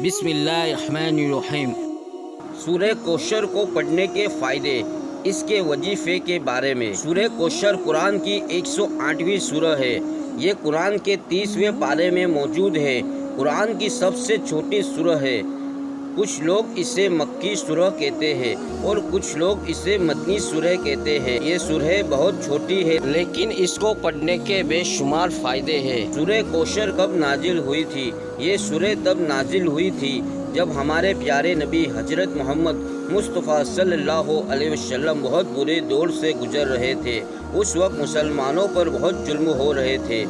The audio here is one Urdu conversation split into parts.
بسم اللہ الرحمن الرحیم۔ سورہ کوثر کو پڑھنے کے فائدے، اس کے وظیفے کے بارے میں۔ سورہ کوثر قرآن کی 108ویں سورہ ہے۔ یہ قرآن کے 30ویں پارے میں موجود ہے۔ قرآن کی سب سے چھوٹی سورہ ہے۔ کچھ لوگ اسے مکی سورہ کہتے ہیں اور کچھ لوگ اسے مدنی سورہ کہتے ہیں۔ یہ سورہ بہت چھوٹی ہے لیکن اس کو پڑھنے کے بے شمار فائدے ہیں۔ سورہ کوثر کب نازل ہوئی تھی؟ یہ سورہ تب نازل ہوئی تھی جب ہمارے پیارے نبی حضرت محمد مصطفیٰ صلی اللہ علیہ وسلم بہت برے دور سے گزر رہے تھے۔ اس وقت مسلمانوں پر بہت ظلم ہو رہے تھے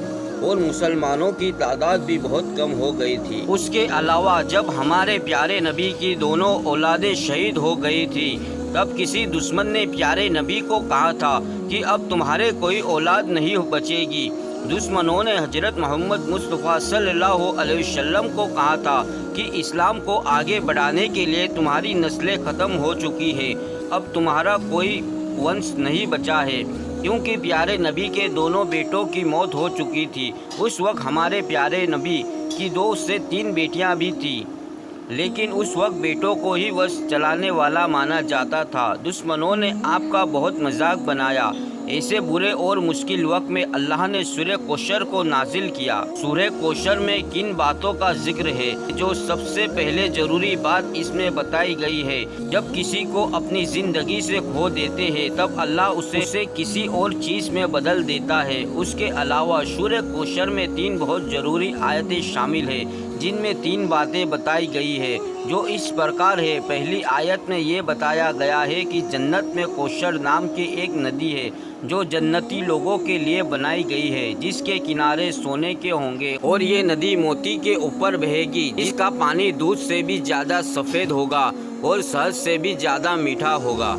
اور مسلمانوں کی تعداد بھی بہت کم ہو گئی تھی۔ اس کے علاوہ جب ہمارے پیارے نبی کی دونوں اولادیں شہید ہو گئی تھی تب کسی دشمن نے پیارے نبی کو کہا تھا کہ اب تمہارے کوئی اولاد نہیں بچے گی۔ دشمنوں نے حضرت محمد مصطفیٰ صلی اللہ علیہ وسلم کو کہا تھا کہ اسلام کو آگے بڑھانے کے لیے تمہاری نسلیں ختم ہو چکی ہے، اب تمہارا کوئی ونش نہیں بچا ہے، کیونکہ پیارے نبی کے دونوں بیٹوں کی موت ہو چکی تھی۔ اس وقت ہمارے پیارے نبی کی 2 سے 3 بیٹیاں بھی تھیں، لیکن اس وقت بیٹوں کو ہی وش چلانے والا مانا جاتا تھا۔ دشمنوں نے آپ کا بہت مذاق بنایا۔ ایسے برے اور مشکل وقت میں اللہ نے سورہ کوثر کو نازل کیا۔ سورہ کوثر میں کن باتوں کا ذکر ہے؟ جو سب سے پہلے ضروری بات اس میں بتائی گئی ہے، جب کسی کو اپنی زندگی سے کھو دیتے ہیں تب اللہ اسے کسی اور چیز میں بدل دیتا ہے۔ اس کے علاوہ سورہ کوثر میں 3 بہت ضروری آیتیں شامل ہیں جن میں 3 باتیں بتائی گئی ہے جو اس پرکار ہے۔ پہلی آیت میں یہ بتایا گیا ہے کہ جنت میں کوثر نام کی ایک ندی ہے جو جنتی لوگوں کے لیے بنائی گئی ہے، جس کے کنارے سونے کے ہوں گے اور یہ ندی موتی کے اوپر بہے گی، جس کا پانی دودھ سے بھی زیادہ سفید ہوگا اور شہد سے بھی زیادہ میٹھا ہوگا۔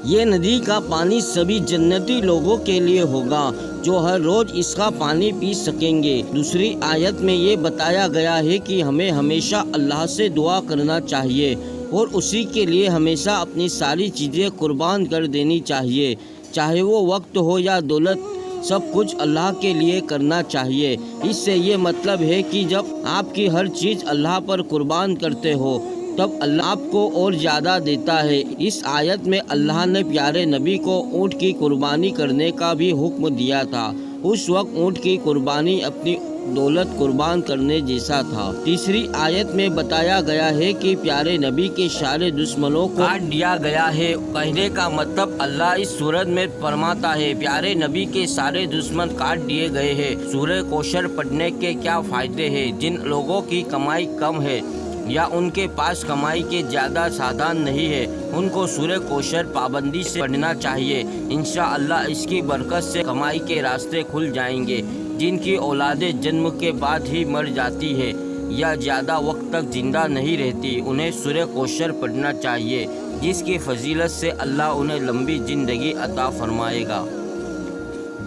یہ ندی کا پانی سبھی جنتی لوگوں کے لیے ہوگا جو ہر روز اس کا پانی پی سکیں گے۔ دوسری آیت میں یہ بتایا گیا ہے کہ ہمیں ہمیشہ اللہ سے دعا کرنا چاہیے اور اسی کے لیے ہمیشہ اپنی ساری چیزیں قربان کر دینی چاہیے، چاہے وہ وقت ہو یا دولت، سب کچھ اللہ کے لیے کرنا چاہیے۔ اس سے یہ مطلب ہے کہ جب آپ کی ہر چیز اللہ پر قربان کرتے ہو تب اللہ آپ کو اور زیادہ دیتا ہے۔ اس آیت میں اللہ نے پیارے نبی کو اونٹ کی قربانی کرنے کا بھی حکم دیا تھا۔ اس وقت اونٹ کی قربانی اپنی دولت قربان کرنے جیسا تھا۔ تیسری آیت میں بتایا گیا ہے کہ پیارے نبی کے سارے دشمنوں کو کاٹ دیا گیا ہے۔ کہنے کا مطلب اللہ اس سورت میں فرماتا ہے پیارے نبی کے سارے دشمن کاٹ دیے گئے ہیں۔ سورہ کوثر پڑھنے کے کیا فائدے ہیں؟ جن لوگوں کی کمائی کم ہے یا ان کے پاس کمائی کے زیادہ سادھان نہیں ہے ان کو سورہ کوثر پابندی سے پڑھنا چاہیے۔ انشاءاللہ اس کی برکت سے کمائی کے راستے کھل جائیں گے۔ جن کی اولادیں جنم کے بعد ہی مر جاتی ہے یا زیادہ وقت تک زندہ نہیں رہتی انہیں سورہ کوثر پڑھنا چاہیے، جس کی فضیلت سے اللہ انہیں لمبی زندگی عطا فرمائے گا۔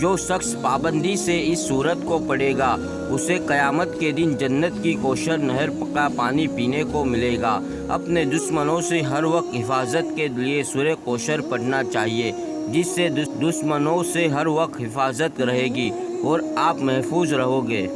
جو شخص پابندی سے اس سورت کو پڑھے گا اسے قیامت کے دن جنت کی کوثر نہر کا پانی پینے کو ملے گا۔ اپنے دشمنوں سے ہر وقت حفاظت کے لیے سورہ کوثر پڑھنا چاہیے، جس سے دشمنوں سے ہر وقت حفاظت رہے گی اور آپ محفوظ رہو گے۔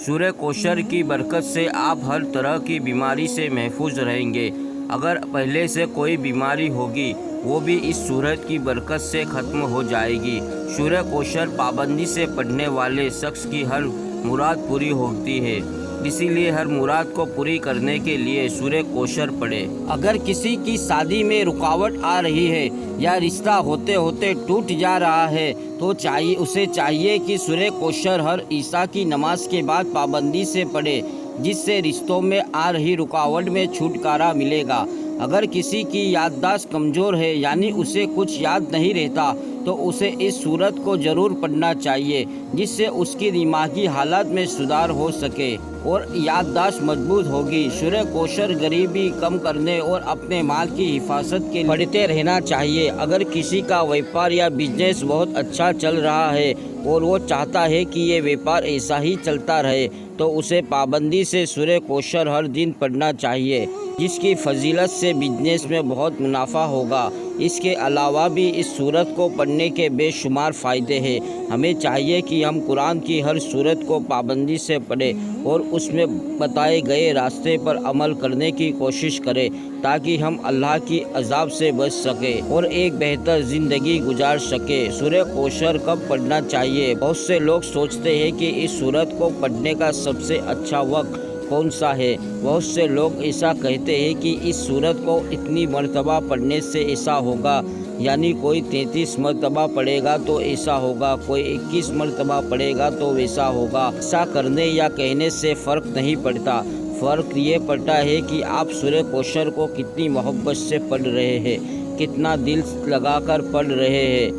سورہ کوثر کی برکت سے آپ ہر طرح کی بیماری سے محفوظ رہیں گے۔ اگر پہلے سے کوئی بیماری ہوگی وہ بھی اس سورت کی برکت سے ختم ہو جائے گی۔ سورہ کوثر پابندی سے پڑھنے والے شخص کی ہر مراد پوری ہوتی ہے، اسی لیے ہر مراد کو پوری کرنے کے لیے سورہ کوثر پڑھے۔ اگر کسی کی شادی میں رکاوٹ آ رہی ہے یا رشتہ ہوتے ہوتے ٹوٹ جا رہا ہے تو اسے چاہیے کہ سورہ کوثر ہر عشاء کی نماز کے بعد پابندی سے پڑھے، جس سے رشتوں میں آ رہی رکاوٹ میں چھٹکارا ملے گا۔ اگر کسی کی یادداشت کمزور ہے یعنی اسے کچھ یاد نہیں رہتا تو اسے اس سورت کو ضرور پڑھنا چاہیے، جس سے اس کی دماغی حالت میں سدھار ہو سکے اور یادداشت مضبوط ہوگی۔ سورہ کوثر غریبی کم کرنے اور اپنے مال کی حفاظت کے لیے پڑھتے رہنا چاہیے۔ اگر کسی کا ویپار یا بزنس بہت اچھا چل رہا ہے اور وہ چاہتا ہے کہ یہ ویپار ایسا ہی چلتا رہے تو اسے پابندی سے سورہ کوثر ہر دن پڑھنا چاہیے۔ جس کی فضیلت سے بزنس میں بہت منافع ہوگا۔ اس کے علاوہ بھی اس سورت کو پڑھنے کے بے شمار فائدے ہیں۔ ہمیں چاہیے کہ ہم قرآن کی ہر سورت کو پابندی سے پڑھیں اور اس میں بتائے گئے راستے پر عمل کرنے کی کوشش کریں تاکہ ہم اللہ کی عذاب سے بچ سکیں اور ایک بہتر زندگی گزار سکیں۔ سورہ کوثر کب پڑھنا چاہیے؟ بہت سے لوگ سوچتے ہیں کہ اس سورت کو پڑھنے کا سب سے اچھا وقت کون سا ہے۔ بہت سے لوگ ایسا کہتے ہیں کہ اس سورت کو اتنی مرتبہ پڑھنے سے ایسا ہوگا، یعنی کوئی 33 مرتبہ پڑھے گا تو ایسا ہوگا، کوئی 21 مرتبہ پڑھے گا تو ویسا ہوگا۔ ایسا کرنے یا کہنے سے فرق نہیں پڑتا، فرق یہ پڑتا ہے کہ آپ سورہ کوثر کو کتنی محبت سے پڑھ رہے ہیں، کتنا دل لگا کر پڑھ رہے ہیں،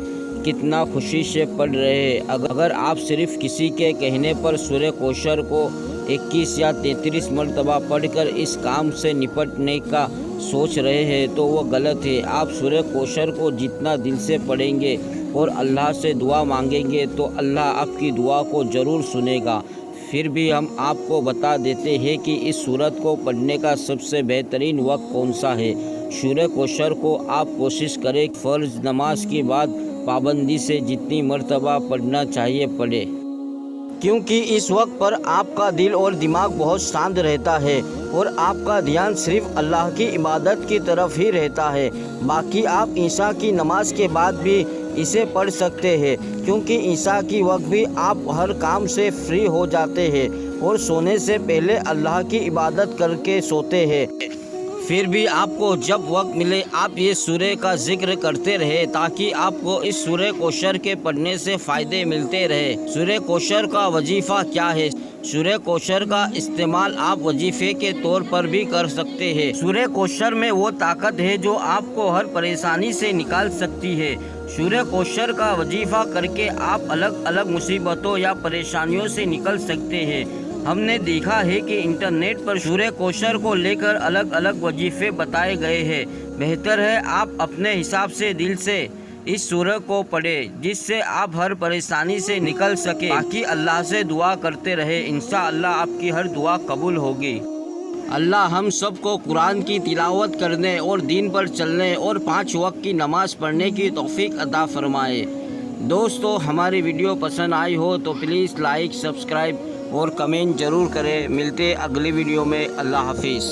کتنا خوشی سے پڑھ رہے ہیں۔ اگر آپ صرف کسی کے کہنے پر سورہ کوثر کو 21 یا 33 مرتبہ پڑھ کر اس کام سے نپٹنے کا سوچ رہے ہیں تو وہ غلط ہے۔ آپ سورہ کوثر کو جتنا دل سے پڑھیں گے اور اللہ سے دعا مانگیں گے تو اللہ آپ کی دعا کو ضرور سنے گا۔ پھر بھی ہم آپ کو بتا دیتے ہیں کہ اس سورت کو پڑھنے کا سب سے بہترین وقت کون سا ہے۔ سورہ کوثر کو آپ کوشش کریں فرض نماز کے بعد پابندی سے جتنی مرتبہ پڑھنا چاہیے پڑھیں، کیونکہ اس وقت پر آپ کا دل اور دماغ بہت شانت رہتا ہے اور آپ کا دھیان صرف اللہ کی عبادت کی طرف ہی رہتا ہے۔ باقی آپ عشاء کی نماز کے بعد بھی اسے پڑھ سکتے ہیں، کیونکہ عشاء کی وقت بھی آپ ہر کام سے فری ہو جاتے ہیں اور سونے سے پہلے اللہ کی عبادت کر کے سوتے ہیں۔ پھر بھی آپ کو جب وقت ملے آپ یہ سورہ کا ذکر کرتے رہے تاکہ آپ کو اس سورہ کوثر کے پڑھنے سے فائدے ملتے رہے۔ سورہ کوثر کا وظیفہ کیا ہے؟ سورہ کوثر کا استعمال آپ وظیفے کے طور پر بھی کر سکتے ہیں۔ سورہ کوثر میں وہ طاقت ہے جو آپ کو ہر پریشانی سے نکال سکتی ہے۔ سورہ کوثر کا وظیفہ کر کے آپ الگ الگ مصیبتوں یا پریشانیوں سے نکل سکتے ہیں۔ ہم نے دیکھا ہے کہ انٹرنیٹ پر سورہ کوثر کو لے کر الگ الگ وظیفے بتائے گئے ہیں۔ بہتر ہے آپ اپنے حساب سے دل سے اس سورہ کو پڑھیں جس سے آپ ہر پریشانی سے نکل سکیں۔ باقی اللہ سے دعا کرتے رہے، انشاءاللہ آپ کی ہر دعا قبول ہوگی۔ اللہ ہم سب کو قرآن کی تلاوت کرنے اور دین پر چلنے اور 5 وقت کی نماز پڑھنے کی توفیق عطا فرمائے۔ دوستو ہماری ویڈیو پسند آئی ہو تو پلیز لائک، سبسکرائب اور کمنٹ ضرور کریں۔ ملتے اگلی ویڈیو میں۔ اللہ حافظ۔